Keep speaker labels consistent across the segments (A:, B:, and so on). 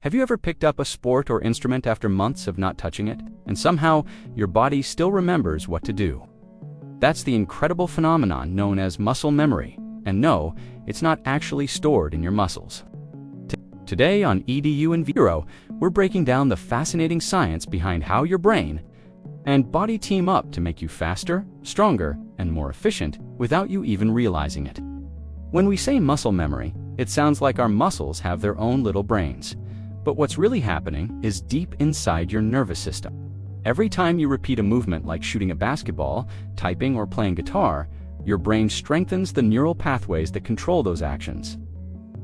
A: Have you ever picked up a sport or instrument after months of not touching it, and somehow your body still remembers what to do? That's the incredible phenomenon known as muscle memory, and no, it's not actually stored in your muscles. Today on vidIQ Enviro, we're breaking down the fascinating science behind how your brain and body team up to make you faster, stronger, and more efficient without you even realizing it. When we say muscle memory, it sounds like our muscles have their own little brains. But what's really happening is deep inside your nervous system. Every time you repeat a movement like shooting a basketball, typing, or playing guitar, your brain strengthens the neural pathways that control those actions.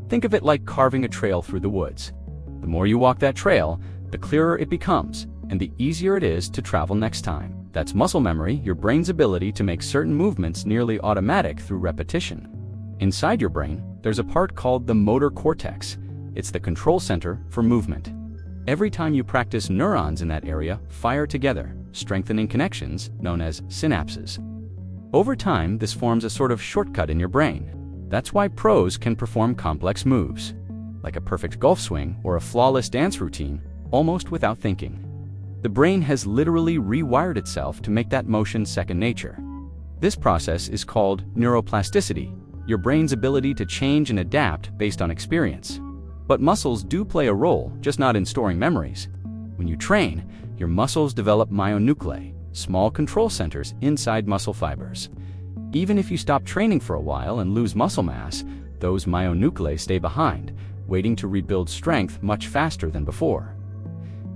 A: Think of it like carving a trail through the woods. The more you walk that trail, the clearer it becomes, and the easier it is to travel next time. That's muscle memory, your brain's ability to make certain movements nearly automatic through repetition. Inside your brain, there's a part called the motor cortex. It's the control center for movement. Every time you practice, neurons in that area fire together, strengthening connections known as synapses. Over time, this forms a sort of shortcut in your brain. That's why pros can perform complex moves, like a perfect golf swing or a flawless dance routine, almost without thinking. The brain has literally rewired itself to make that motion second nature. This process is called neuroplasticity, your brain's ability to change and adapt based on experience. But muscles do play a role, just not in storing memories. When you train, your muscles develop myonuclei, small control centers inside muscle fibers. Even if you stop training for a while and lose muscle mass, those myonuclei stay behind, waiting to rebuild strength much faster than before.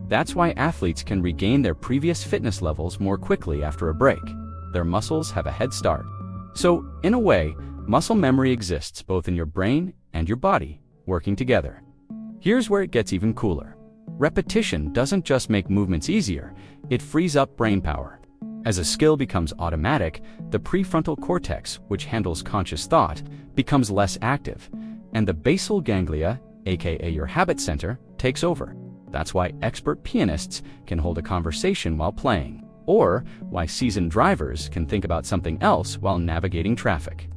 A: That's why athletes can regain their previous fitness levels more quickly after a break. Their muscles have a head start. So, in a way, muscle memory exists both in your brain and your body, working together. Here's where it gets even cooler. Repetition doesn't just make movements easier, it frees up brain power. As a skill becomes automatic, the prefrontal cortex, which handles conscious thought, becomes less active, and the basal ganglia, aka your habit center, takes over. That's why expert pianists can hold a conversation while playing, or why seasoned drivers can think about something else while navigating traffic.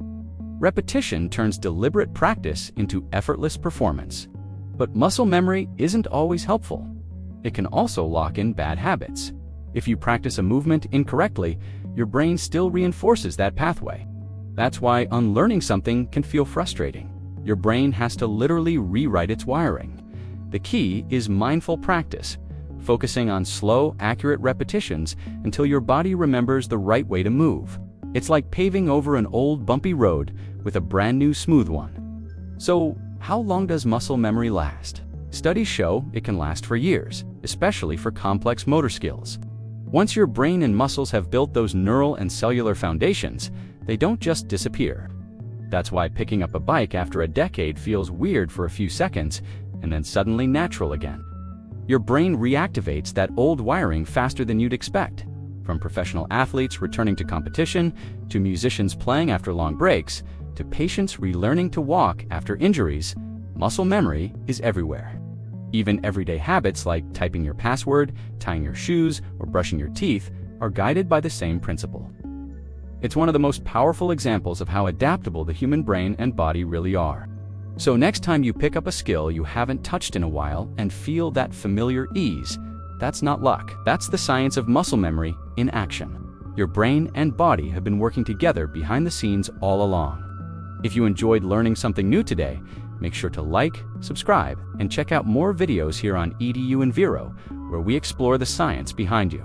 A: Repetition turns deliberate practice into effortless performance. But muscle memory isn't always helpful. It can also lock in bad habits. If you practice a movement incorrectly, your brain still reinforces that pathway. That's why unlearning something can feel frustrating. Your brain has to literally rewrite its wiring. The key is mindful practice, focusing on slow, accurate repetitions until your body remembers the right way to move. It's like paving over an old bumpy road with a brand new smooth one. So, how long does muscle memory last? Studies show it can last for years, especially for complex motor skills. Once your brain and muscles have built those neural and cellular foundations, they don't just disappear. That's why picking up a bike after a decade feels weird for a few seconds and then suddenly natural again. Your brain reactivates that old wiring faster than you'd expect. From professional athletes returning to competition, to musicians playing after long breaks, to patients relearning to walk after injuries, muscle memory is everywhere. Even everyday habits like typing your password, tying your shoes, or brushing your teeth are guided by the same principle. It's one of the most powerful examples of how adaptable the human brain and body really are. So next time you pick up a skill you haven't touched in a while and feel that familiar ease, that's not luck. That's the science of muscle memory in action. Your brain and body have been working together behind the scenes all along. If you enjoyed learning something new today, make sure to like, subscribe, and check out more videos here on vidIQ Enviro, where we explore the science behind you.